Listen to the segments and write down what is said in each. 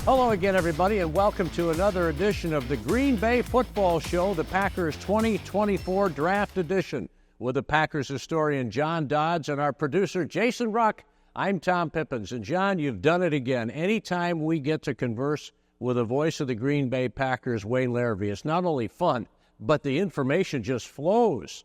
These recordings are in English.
Hello again, everybody, and welcome to another edition of the Green Bay Football Show, the Packers 2024 Draft Edition, with the Packers historian John Dodds and our producer Jason Ruck. I'm Tom Pippins, and John, you've done it again. Anytime we get to converse with the voice of the Green Bay Packers, Wayne Larrivee, it's not only fun, but the information just flows.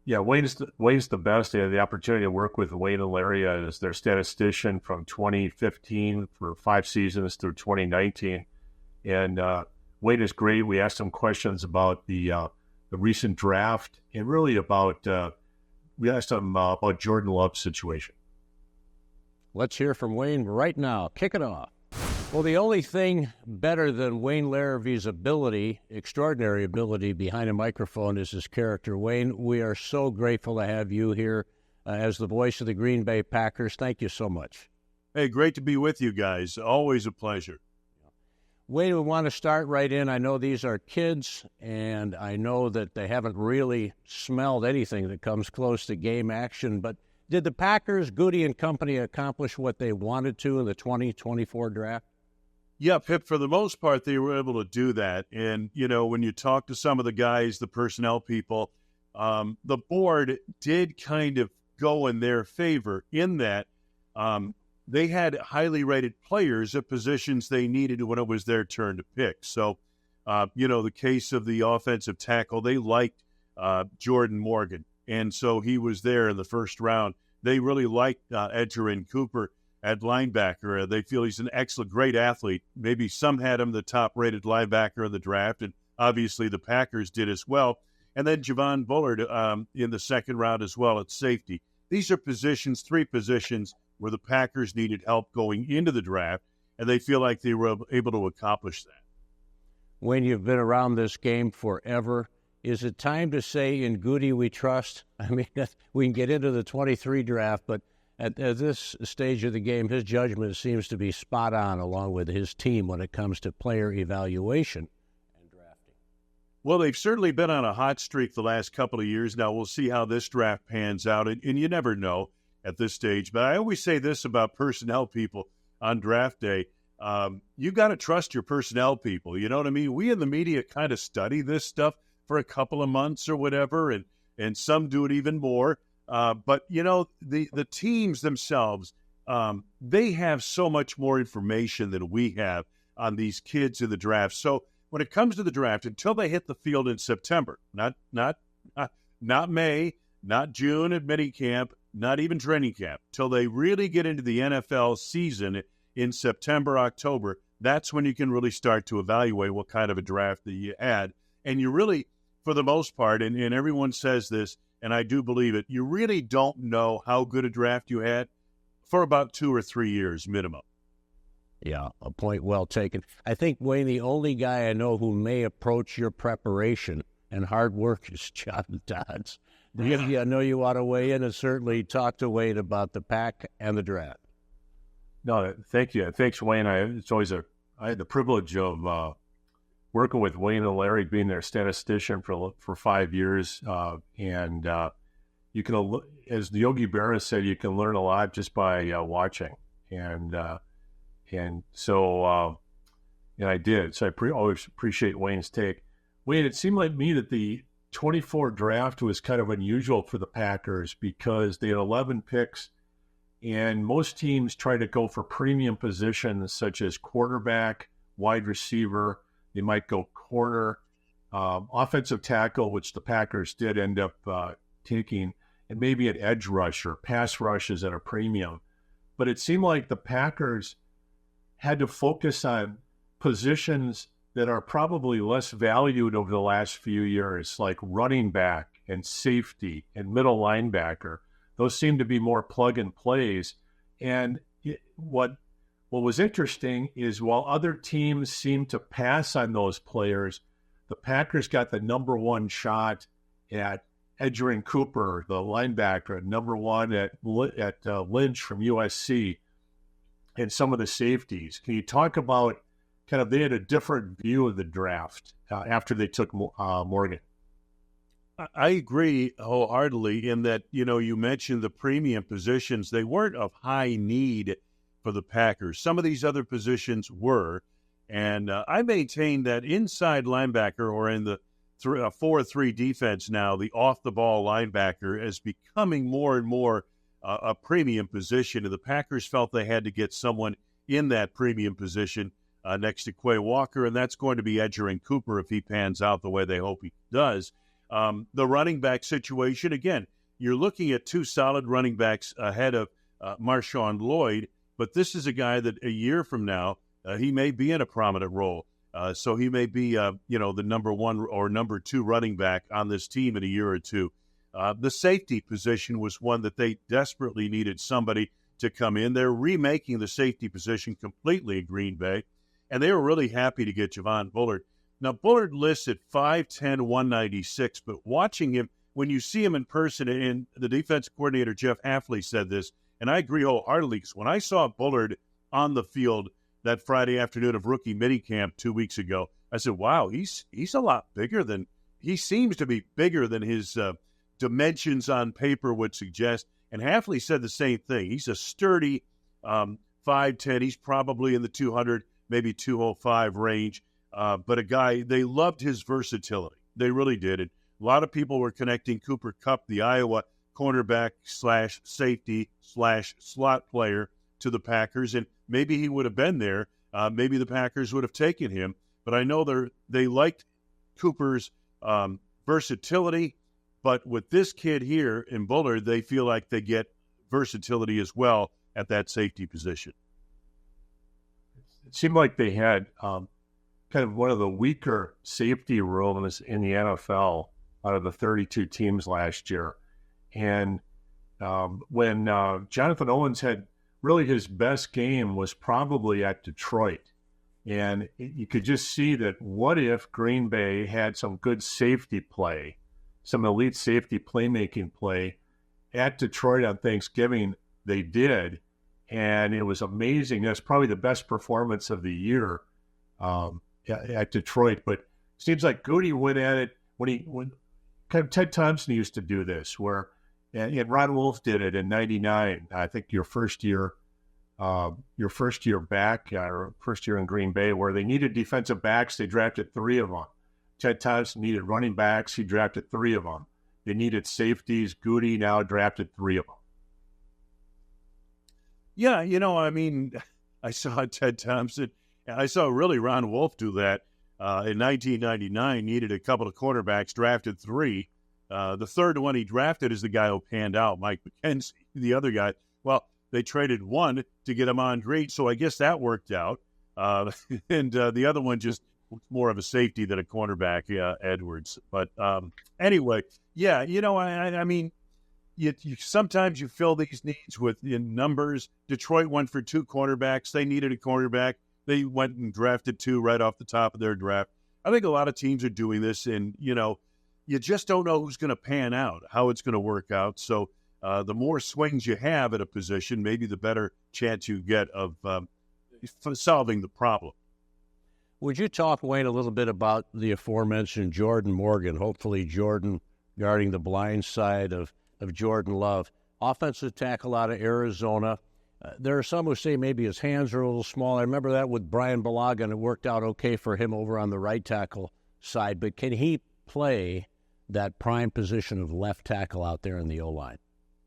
Yeah, Wayne's the best. I had the opportunity to work with Wayne and Larry as their statistician from 2015 for 5 seasons through 2019. And Wayne is great. We asked him questions about the recent draft and really we asked him about Jordan Love's situation. Let's hear from Wayne right now. Kick it off. Well, the only thing better than Wayne Larrivee's ability, extraordinary ability behind a microphone, is his character. Wayne, we are so grateful to have you here as the voice of the Green Bay Packers. Thank you so much. Hey, great to be with you guys. Always a pleasure. Wayne, we want to start right in. I know these are kids, and I know that they haven't really smelled anything that comes close to game action, but did the Packers, Goody and company, accomplish what they wanted to in the 2024 draft? Yeah, Pip, for the most part, they were able to do that. And, you know, when you talk to some of the guys, the personnel people, the board did kind of go in their favor in that they had highly rated players at positions they needed when it was their turn to pick. So, the case of the offensive tackle, they liked Jordan Morgan. And so he was there in the first round. They really liked Edgerrin Cooper at linebacker. They feel he's an excellent, great athlete. Maybe some had him the top-rated linebacker in the draft, and obviously the Packers did as well. And then Javon Bullard in the second round as well at safety. These are positions, 3 positions, where the Packers needed help going into the draft, and they feel like they were able to accomplish that. When you've been around this game forever, is it time to say in Goody we trust? I mean, we can get into the 23 draft, but at this stage of the game, his judgment seems to be spot on along with his team when it comes to player evaluation and drafting. Well, they've certainly been on a hot streak the last couple of years. Now, we'll see how this draft pans out, and you never know at this stage. But I always say this about personnel people on draft day. You got to trust your personnel people. You know what I mean? We in the media kind of study this stuff for a couple of months or whatever, and some do it even more. But, you know, the teams themselves, they have so much more information than we have on these kids in the draft. So when it comes to the draft, until they hit the field in September, not May, not June at minicamp, not even training camp, till they really get into the NFL season in September, October, that's when you can really start to evaluate what kind of a draft that you had. And you really, for the most part, and everyone says this, and I do believe it, you really don't know how good a draft you had for about 2 or 3 years minimum. Yeah, a point well taken. I think, Wayne, the only guy I know who may approach your preparation and hard work is John Dodds. I know you want to weigh in and certainly talk to Wayne about the pack and the draft. No, thank you. Thanks, Wayne. I had the privilege of working with Wayne and Larry, being their statistician for 5 years. You can, as Yogi Berra said, you can learn a lot just by watching. And I did. So I always appreciate Wayne's take. Wayne, it seemed like me that the 24 draft was kind of unusual for the Packers because they had 11 picks, and most teams try to go for premium positions such as quarterback, wide receiver. They might go corner, offensive tackle, which the Packers did end up taking, and maybe an edge rusher, pass rushes at a premium. But it seemed like the Packers had to focus on positions that are probably less valued over the last few years, like running back and safety and middle linebacker. Those seem to be more plug and plays. And what was interesting is while other teams seem to pass on those players, the Packers got the number 1 shot at Edgerrin Cooper, the linebacker, number 1 at Lynch from USC, and some of the safeties. Can you talk about kind of, they had a different view of the draft after they took Morgan? I agree wholeheartedly in that, you know, you mentioned the premium positions. They weren't of high need for the Packers. Some of these other positions were, and I maintain that inside linebacker, or in the 4-3 defense now, the off-the-ball linebacker is becoming more and more a premium position, and the Packers felt they had to get someone in that premium position next to Quay Walker, and that's going to be Edgerrin Cooper if he pans out the way they hope he does. The running back situation, again, you're looking at two solid running backs ahead of Marshawn Lloyd, but this is a guy that a year from now, he may be in a prominent role. So he may be, the number one or number two running back on this team in a year or two. The safety position was one that they desperately needed somebody to come in. They're remaking the safety position completely at Green Bay, and they were really happy to get Javon Bullard. Now, Bullard lists at 5'10", 196, but watching him, when you see him in person, and the defense coordinator, Jeff Hafley, said this, and I agree wholeheartedly, because when I saw Bullard on the field that Friday afternoon of rookie minicamp 2 weeks ago, I said, wow, he's a lot bigger than, he seems to be bigger than his dimensions on paper would suggest. And Hafley said the same thing. He's a sturdy 5'10". He's probably in the 200, maybe 205 range. But a guy, they loved his versatility. They really did. And a lot of people were connecting Cooper Kupp, the Iowa cornerback / safety / slot player, to the Packers. And maybe he would have been there. Maybe the Packers would have taken him. But I know they liked Cooper's versatility. But with this kid here in Bullard, they feel like they get versatility as well at that safety position. It seemed like they had kind of one of the weaker safety rooms in the NFL out of the 32 teams last year. And when Jonathan Owens had really his best game was probably at Detroit. And you could just see that what if Green Bay had some good safety play, some elite safety playmaking play at Detroit on Thanksgiving. They did, and it was amazing. That's probably the best performance of the year at Detroit. But it seems like Goody went at it when kind of Ted Thompson used to do this, where and Ron Wolf did it in '99. I think your first year back, or first year in Green Bay, where they needed defensive backs. They drafted 3 of them. Ted Thompson needed running backs. He drafted 3 of them. They needed safeties. Goody now drafted 3 of them. Yeah, I saw Ted Thompson. I saw really Ron Wolf do that in 1999. Needed a couple of cornerbacks, drafted 3. The third one he drafted is the guy who panned out, Mike McKenzie. The other guy, well, they traded 1 to get him on Reed, so I guess that worked out. And the other one just more of a safety than a cornerback, Edwards. But anyway, yeah, I mean, you sometimes you fill these needs in numbers. Detroit went for 2 cornerbacks. They needed a cornerback. They went and drafted 2 right off the top of their draft. I think a lot of teams are doing this, and, you just don't know who's going to pan out, how it's going to work out. So the more swings you have at a position, maybe the better chance you get of solving the problem. Would you talk, Wayne, a little bit about the aforementioned Jordan Morgan? Hopefully Jordan guarding the blind side of Jordan Love. Offensive tackle out of Arizona. There are some who say maybe his hands are a little small. I remember that with Brian Bulaga, and it worked out okay for him over on the right tackle side. But can he play that prime position of left tackle out there in the O-line?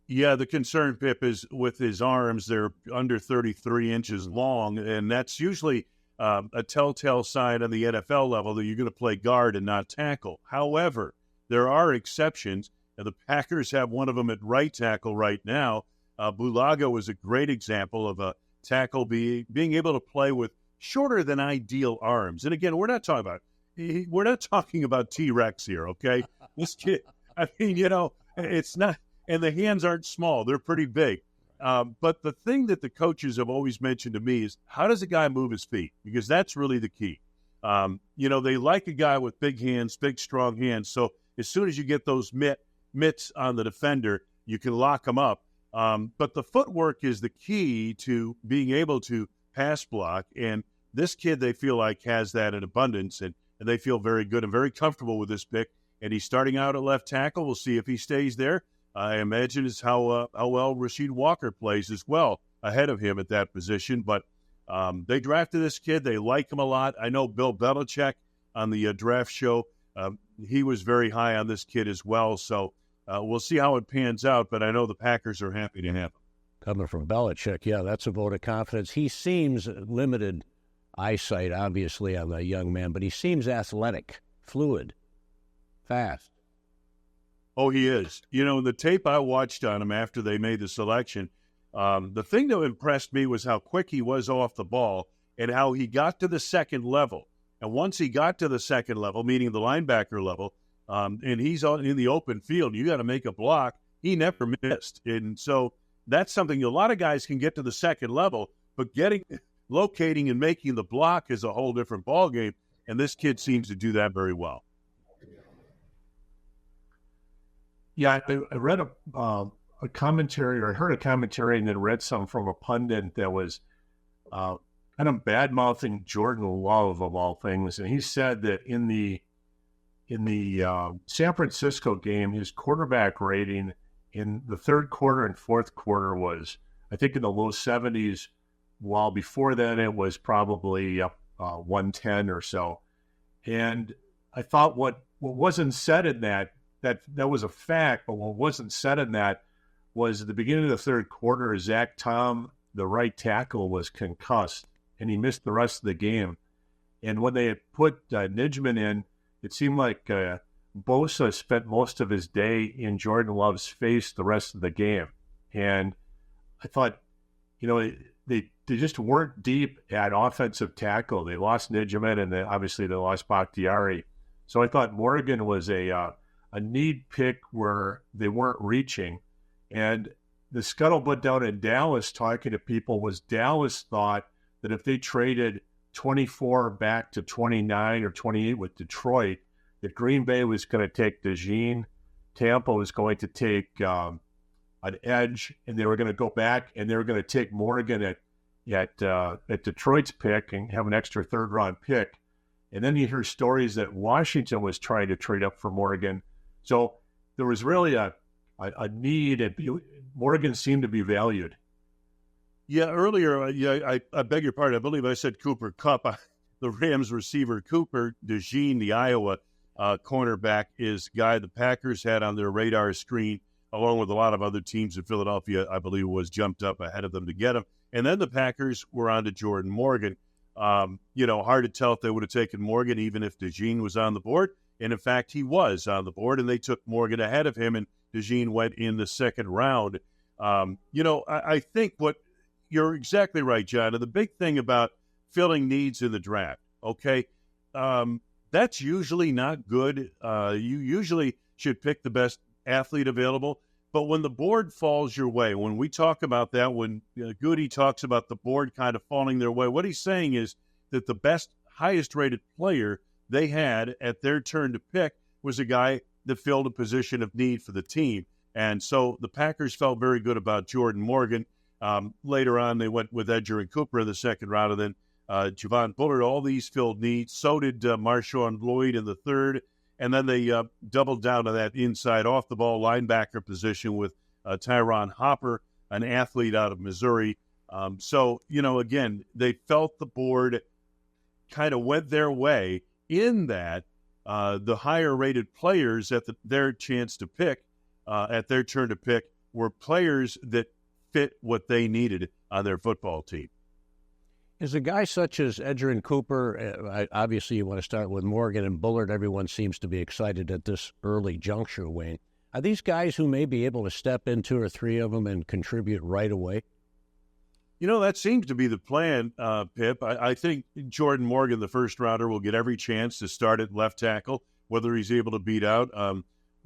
Yeah, the concern, Pip, is with his arms. They're under 33 inches long, and that's usually a telltale sign on the NFL level that you're going to play guard and not tackle. However, there are exceptions, and the Packers have one of them at right tackle right now. Bulaga was a great example of a tackle being able to play with shorter than ideal arms. And again, we're not talking about T-Rex here, okay? This kid, I mean, it's not, and the hands aren't small. They're pretty big. But the thing that the coaches have always mentioned to me is, how does a guy move his feet? Because that's really the key. They like a guy with big hands, big, strong hands. So as soon as you get those mitts on the defender, you can lock them up. But the footwork is the key to being able to pass block. And this kid, they feel like, has that in abundance. And they feel very good and very comfortable with this pick. And he's starting out at left tackle. We'll see if he stays there. I imagine is how well Rasheed Walker plays as well ahead of him at that position. But they drafted this kid. They like him a lot. I know Bill Belichick on the draft show, he was very high on this kid as well. So we'll see how it pans out, but I know the Packers are happy to have him. Coming from Belichick, yeah, that's a vote of confidence. He seems limited eyesight, obviously, on the young man, but he seems athletic, fluid, fast. Oh, he is. You know, the tape I watched on him after they made the selection, the thing that impressed me was how quick he was off the ball and how he got to the second level. And once he got to the second level, meaning the linebacker level, and he's in the open field, you got to make a block, he never missed. And so that's something a lot of guys can get to the second level, but locating and making the block is a whole different ballgame, and this kid seems to do that very well. Yeah, I read a commentary, or I heard a commentary, and then read some from a pundit that was kind of bad-mouthing Jordan Love, of all things, and he said that in the San Francisco game, his quarterback rating in the third quarter and fourth quarter was, I think, in the low 70s, while before then it was probably up 110 or so. And I thought what wasn't said in that was a fact, but what wasn't said in that was at the beginning of the third quarter, Zach Tom, the right tackle, was concussed, and he missed the rest of the game. And when they had put Nijman in, it seemed like Bosa spent most of his day in Jordan Love's face the rest of the game. And I thought, they just weren't deep at offensive tackle. They lost Nijman, and obviously they lost Bakhtiari. So I thought Morgan was a need pick where they weren't reaching. And the scuttlebutt down in Dallas, talking to people, was Dallas thought that if they traded 24 back to 29 or 28 with Detroit, that Green Bay was going to take DeJean, Tampa was going to take an edge, and they were going to go back and they were going to take Morgan at Detroit's pick and have an extra third-round pick. And then you hear stories that Washington was trying to trade up for Morgan. So there was really a need, and Morgan seemed to be valued. Yeah, earlier, I beg your pardon. I believe I said Cooper Kupp. The Rams receiver, Cooper DeJean, the Iowa cornerback, is a guy the Packers had on their radar screen, along with a lot of other teams in Philadelphia, I believe, was jumped up ahead of them to get him. And then the Packers were on to Jordan Morgan. Hard to tell if they would have taken Morgan even if DeJean was on the board. And, in fact, he was on the board, and they took Morgan ahead of him, and DeJean went in the second round. I think you're exactly right, John. And the big thing about filling needs in the draft, okay, that's usually not good. You usually should pick the best athlete available. But when the board falls your way, when we talk about that, when Goody talks about the board kind of falling their way, what he's saying is that the best, highest-rated player they had at their turn to pick was a guy that filled a position of need for the team. And so the Packers felt very good about Jordan Morgan. Later on, they went with Edger and Cooper in the second round, and then Javon Bullard. All these filled needs. So did Marshawn Lloyd in the third. And then they doubled down to that inside off-the-ball linebacker position with Tyron Hopper, an athlete out of Missouri. Again, they felt the board kind of went their way in that the higher-rated players at their chance to pick, at their turn to pick, were players that fit what they needed on their football team. Is a guy such as Edgerrin Cooper, obviously you want to start with Morgan and Bullard. Everyone seems to be excited at this early juncture, Wayne. Are these guys who may be able to step in 2 or 3 of them and contribute right away? That seems to be the plan, Pip. I think Jordan Morgan, the first-rounder, will get every chance to start at left tackle, whether he's able to beat out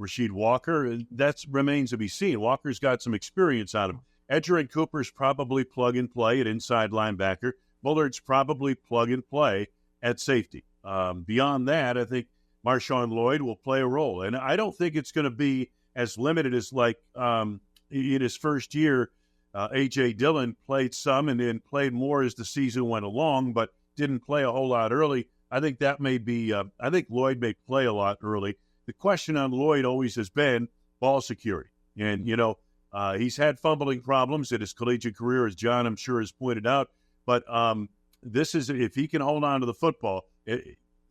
Rasheed Walker. That remains to be seen. Walker's got some experience on him. Edgerrin Cooper's probably plug-and-play at inside linebacker. Bullard's probably plug-and-play at safety. Beyond that, I think Marshawn Lloyd will play a role. And I don't think it's going to be as limited as like in his first year, A.J. Dillon played some and then played more as the season went along, but didn't play a whole lot early. I think that may be I think Lloyd may play a lot early. The question on Lloyd always has been ball security. And, He's had fumbling problems in his collegiate career, as John, I'm sure, has pointed out. But this is, if he can hold on to the football,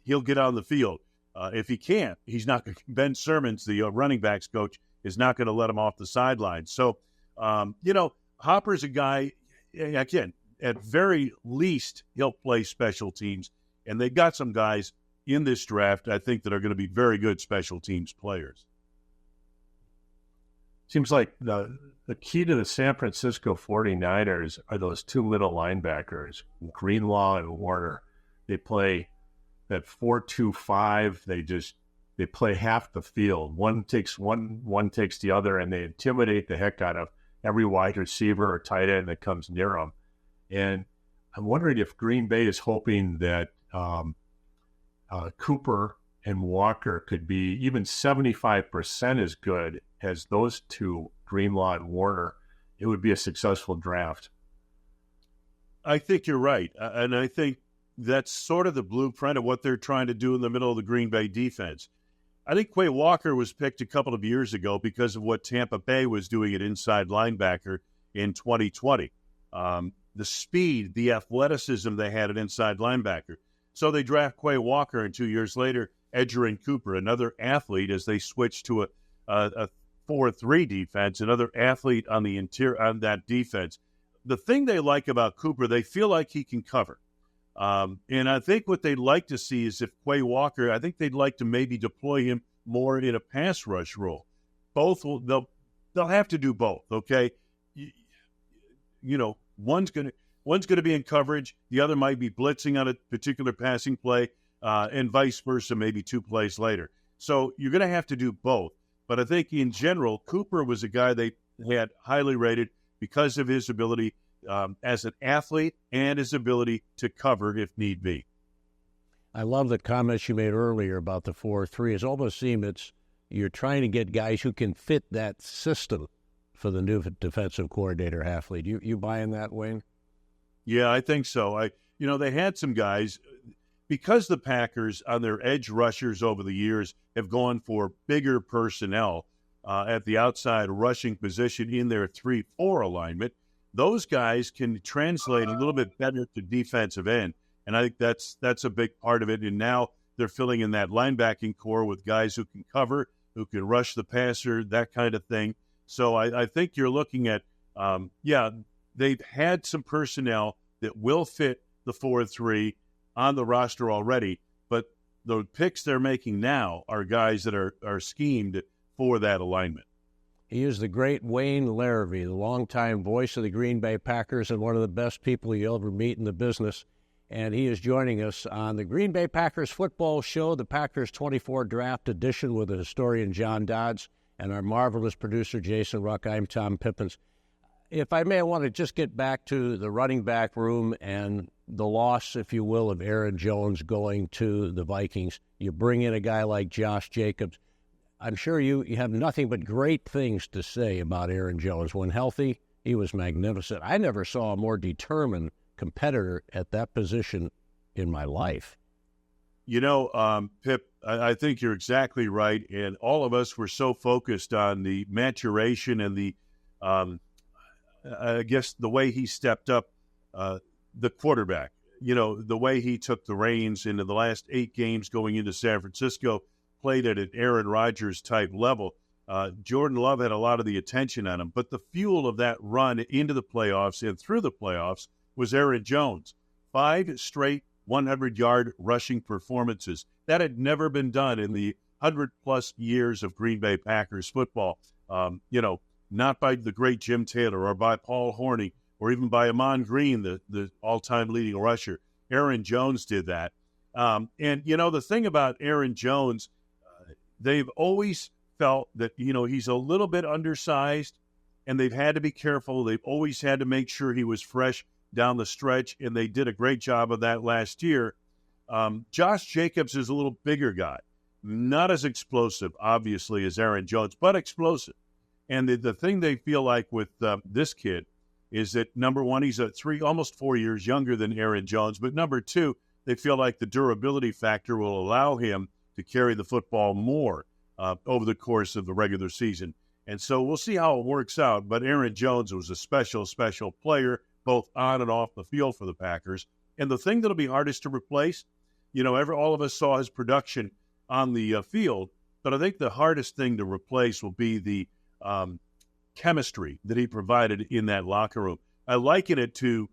he'll get on the field. If he can't, he's not going to. Ben Sermons, the running backs coach, is not going to let him off the sidelines. So, Hopper's a guy, again, at very least, he'll play special teams. And they've got some guys in this draft, I think, that are going to be very good special teams players. Seems like the key to the San Francisco 49ers are those two middle linebackers, Greenlaw and Warner. They play that 4-2-5. They play half the field. One takes the other, and they intimidate the heck out of every wide receiver or tight end that comes near them. And I'm wondering if Green Bay is hoping that Cooper and Walker could be even 75% as good as those two, Greenlaw and Warner. It would be a successful draft. I think you're right. And I think that's sort of the blueprint of what they're trying to do in the middle of the Green Bay defense. I think Quay Walker was picked a couple of years ago because of what Tampa Bay was doing at inside linebacker in 2020. The speed, the athleticism they had at inside linebacker. So they draft Quay Walker, and 2 years later, Edgerrin Cooper, another athlete, as they switch to a 4-3 defense, another athlete on the interior on that defense. The thing they like about Cooper, they feel like he can cover. And I think what they'd like to see is if Quay Walker, I think they'd like to maybe deploy him more in a pass rush role. They'll have to do both, okay? One's going to be in coverage, the other might be blitzing on a particular passing play, and vice versa, maybe 2 plays later. So you're going to have to do both. But I think in general, Cooper was a guy they had highly rated because of his ability as an athlete and his ability to cover if need be. I love the comments you made earlier about the 4-3. It almost seems you're trying to get guys who can fit that system for the new defensive coordinator, Hafley. You buying that, Wayne? Yeah, I think so. They had some guys, because the Packers on their edge rushers over the years have gone for bigger personnel at the outside rushing position in their 3-4 alignment. Those guys can translate a little bit better to defensive end, and I think that's a big part of it. And now they're filling in that linebacking core with guys who can cover, who can rush the passer, that kind of thing. So I think you're looking at, they've had some personnel that will fit the 4-3 on the roster already, but the picks they're making now are guys that are schemed for that alignment. He is the great Wayne Larrivee, the longtime voice of the Green Bay Packers and one of the best people you'll ever meet in the business. And he is joining us on the Green Bay Packers football show, the Packers 24 draft edition with the historian John Dodds and our marvelous producer Jason Ruck. I'm Tom Pippins. If I may, I want to just get back to the running back room and the loss, if you will, of Aaron Jones going to the Vikings. You bring in a guy like Josh Jacobs. I'm sure you have nothing but great things to say about Aaron Jones. When healthy, he was magnificent. I never saw a more determined competitor at that position in my life. Pip, I think you're exactly right. And all of us were so focused on the maturation and the, I guess, the way he stepped up, the quarterback, the way he took the reins into the last 8 games going into San Francisco, played at an Aaron Rodgers type level. Jordan Love had a lot of the attention on him, but the fuel of that run into the playoffs and through the playoffs was Aaron Jones. 5 straight 100-yard rushing performances. That had never been done in the 100-plus years of Green Bay Packers football. Not by the great Jim Taylor or by Paul Horney or even by Amon Green, the all-time leading rusher. Aaron Jones did that. The thing about Aaron Jones, they've always felt that, he's a little bit undersized, and they've had to be careful. They've always had to make sure he was fresh down the stretch, and they did a great job of that last year. Josh Jacobs is a little bigger guy, not as explosive, obviously, as Aaron Jones, but explosive. And the thing they feel like with this kid is that, number one, he's almost 4 years younger than Aaron Jones, but number two, they feel like the durability factor will allow him to carry the football more over the course of the regular season. And so we'll see how it works out. But Aaron Jones was a special, special player, both on and off the field for the Packers. And the thing that'll be hardest to replace, all of us saw his production on the field, but I think the hardest thing to replace will be the chemistry that he provided in that locker room. I liken it to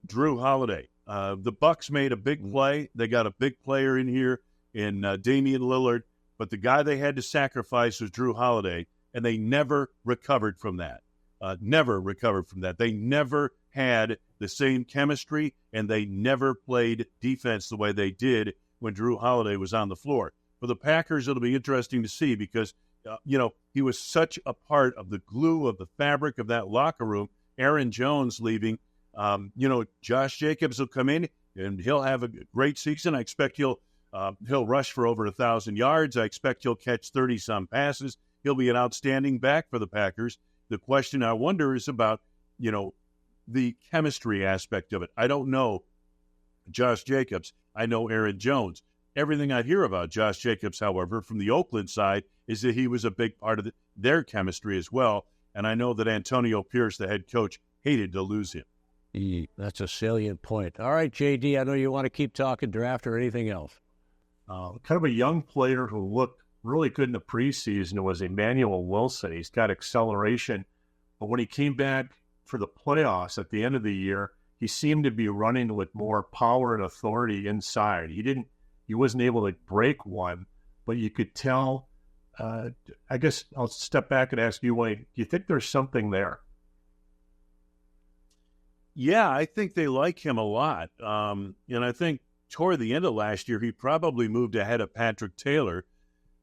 Drew Holiday. The Bucs made a big play. They got a big player in here in Damian Lillard, but the guy they had to sacrifice was Drew Holiday, and they never recovered from that. They never had the same chemistry, and they never played defense the way they did when Drew Holiday was on the floor. For the Packers, it'll be interesting to see because, he was such a part of the glue of the fabric of that locker room. Aaron Jones leaving. Josh Jacobs will come in, and he'll have a great season. I expect he'll rush for over 1,000 yards. I expect he'll catch 30-some passes. He'll be an outstanding back for the Packers. The question I wonder is about, the chemistry aspect of it. I don't know Josh Jacobs. I know Aaron Jones. Everything I hear about Josh Jacobs, however, from the Oakland side, is that he was a big part of their chemistry as well. And I know that Antonio Pierce, the head coach, hated to lose him. That's a salient point. All right, JD, I know you want to keep talking draft or anything else. Kind of a young player who looked really good in the preseason was Emmanuel Wilson. He's got acceleration, but when he came back for the playoffs at the end of the year, he seemed to be running with more power and authority inside. He wasn't able to break one, but you could tell. I guess I'll step back and ask you, Wayne, do you think there's something there? Yeah, I think they like him a lot. And I think toward the end of last year, he probably moved ahead of Patrick Taylor.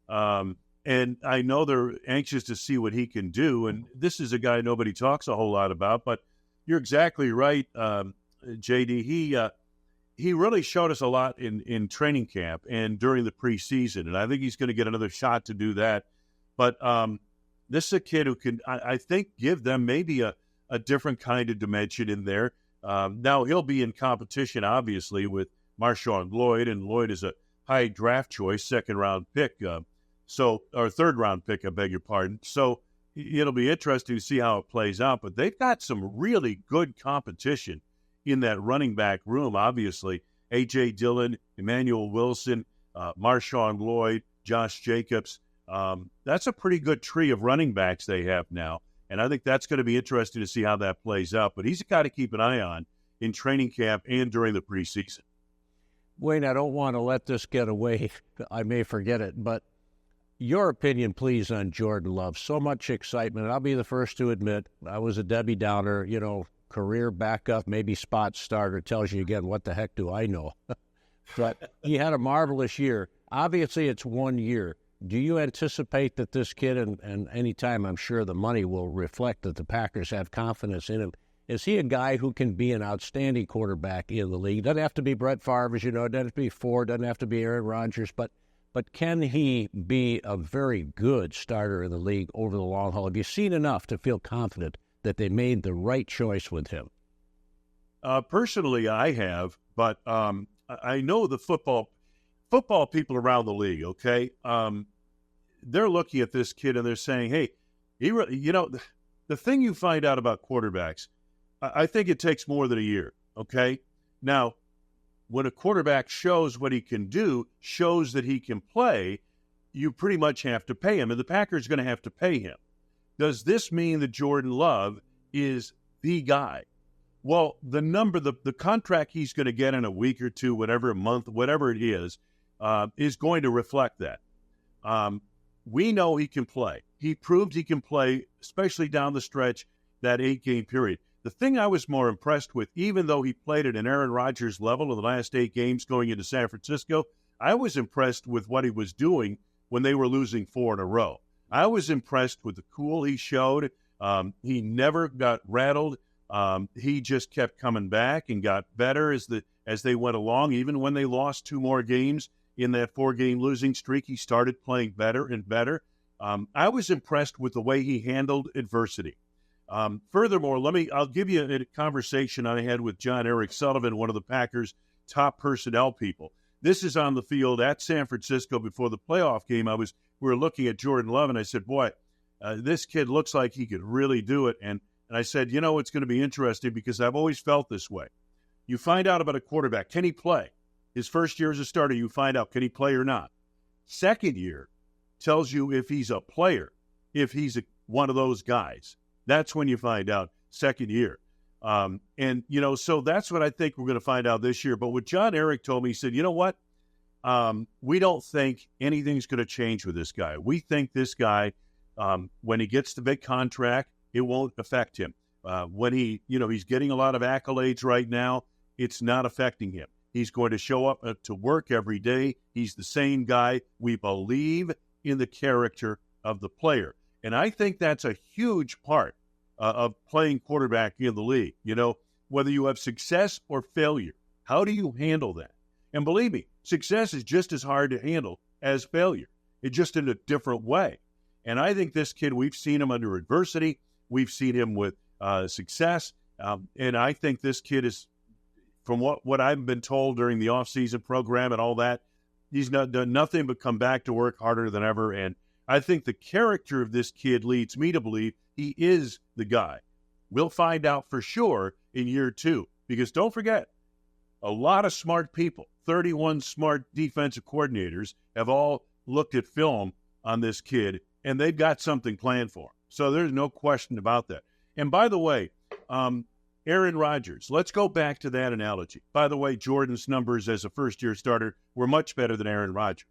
And I know they're anxious to see what he can do. And this is a guy nobody talks a whole lot about, but you're exactly right, JD. He really showed us a lot in training camp and during the preseason. And I think he's going to get another shot to do that. But this is a kid who can, I think, give them maybe a different kind of dimension in there. Now he'll be in competition, obviously, with Marshawn Lloyd, and Lloyd is a high draft choice, second-round pick, or third-round pick, I beg your pardon. So it'll be interesting to see how it plays out. But they've got some really good competition in that running back room, obviously. A.J. Dillon, Emmanuel Wilson, Marshawn Lloyd, Josh Jacobs. That's a pretty good tree of running backs they have now. And I think that's going to be interesting to see how that plays out. But he's a guy to keep an eye on in training camp and during the preseason. Wayne, I don't want to let this get away. I may forget it, but your opinion, please, on Jordan Love. So much excitement. I'll be the first to admit I was a Debbie Downer, career backup, maybe spot starter. Tells you again, what the heck do I know? But he had a marvelous year. Obviously, it's 1 year. Do you anticipate that this kid, and any time I'm sure the money will reflect that the Packers have confidence in him, is he a guy who can be an outstanding quarterback in the league? Doesn't have to be Brett Favre, as you know. Doesn't have to be Ford. Doesn't have to be Aaron Rodgers. But can he be a very good starter in the league over the long haul? Have you seen enough to feel confident that they made the right choice with him? Personally, I have, but I know the football people around the league, okay? They're looking at this kid and they're saying, hey, the thing you find out about quarterbacks, I think it takes more than a year, okay? Now, when a quarterback shows what he can do, shows that he can play, you pretty much have to pay him, and the Packers are going to have to pay him. Does this mean that Jordan Love is the guy? Well, the contract he's going to get in a week or two, whatever, a month, whatever it is going to reflect that. We know he can play. He proved he can play, especially down the stretch, that 8-game period. The thing I was more impressed with, even though he played at an Aaron Rodgers level in the last 8 games going into San Francisco, I was impressed with what he was doing when they were losing 4 in a row. I was impressed with the cool he showed. He never got rattled. He just kept coming back and got better as they went along. Even when they lost 2 more games in that 4-game losing streak, he started playing better and better. I was impressed with the way he handled adversity. Furthermore, I'll give you a conversation I had with John Eric Sullivan, one of the Packers' top personnel people. This is on the field at San Francisco before the playoff game. We were looking at Jordan Love, and I said, boy, This kid looks like he could really do it. And I said, it's going to be interesting because I've always felt this way. You find out about a quarterback. Can he play? His first year as a starter, you find out, can he play or not? Second year tells you if he's a player, if he's one of those guys. That's when you find out second year. So that's what I think we're going to find out this year. But what John Eric told me, he said, you know what? We don't think anything's going to change with this guy. We think this guy, when he gets the big contract, it won't affect him. When he's getting a lot of accolades right now, it's not affecting him. He's going to show up to work every day. He's the same guy. We believe in the character of the player. And I think that's a huge part of playing quarterback in the league. Whether you have success or failure, how do you handle that? And believe me, success is just as hard to handle as failure. It's just in a different way. And I think this kid, we've seen him under adversity. We've seen him with success. And I think this kid is, from what I've been told during the offseason program and all that, he's not done nothing but come back to work harder than ever. And I think the character of this kid leads me to believe he is the guy. We'll find out for sure in year 2. Because don't forget, a lot of smart people, 31 smart defensive coordinators, have all looked at film on this kid, and they've got something planned for him. So there's no question about that. And by the way, Aaron Rodgers, let's go back to that analogy. By the way, Jordan's numbers as a first-year starter were much better than Aaron Rodgers.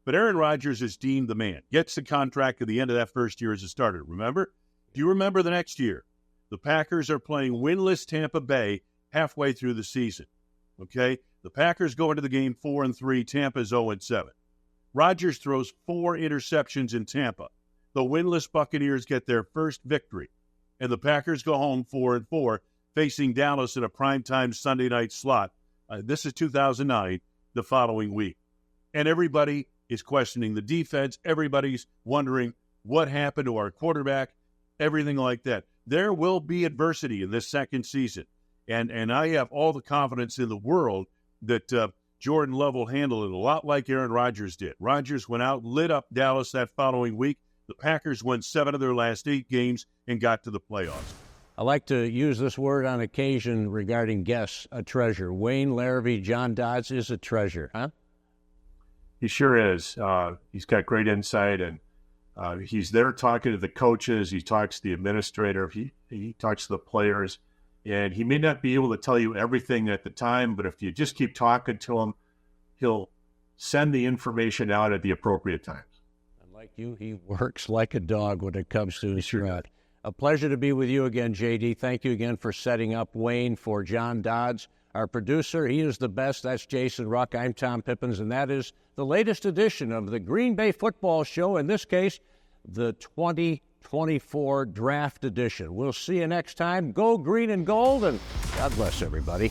But Aaron Rodgers is deemed the man, gets the contract at the end of that first year as a starter. Remember? Do you remember the next year? The Packers are playing winless Tampa Bay halfway through the season. Okay? The Packers go into the game 4-3. Tampa's 0-7. Rodgers throws 4 interceptions in Tampa. The winless Buccaneers get their first victory. And the Packers go home 4-4, facing Dallas in a primetime Sunday night slot. This is 2009, the following week. And everybody is questioning the defense. Everybody's wondering what happened to our quarterback, everything like that. There will be adversity in this second season. And I have all the confidence in the world that Jordan Love will handle it a lot like Aaron Rodgers did. Rodgers went out, lit up Dallas that following week. The Packers won 7 of their last 8 games and got to the playoffs. I like to use this word on occasion regarding guests, a treasure. Wayne Larrivee, John Dodds is a treasure, huh? He sure is. He's got great insight, and he's there talking to the coaches. He talks to the administrator. He talks to the players. And he may not be able to tell you everything at the time, but if you just keep talking to him, he'll send the information out at the appropriate times. And like you, he works like a dog when it comes to his route. A pleasure to be with you again, J.D. Thank you again for setting up Wayne for John Dodds. Our producer, he is the best. That's Jason Ruck. I'm Tom Pippins, and that is the latest edition of the Green Bay Football Show, in this case, the 2024 Draft Edition. We'll see you next time. Go green and gold, and God bless everybody.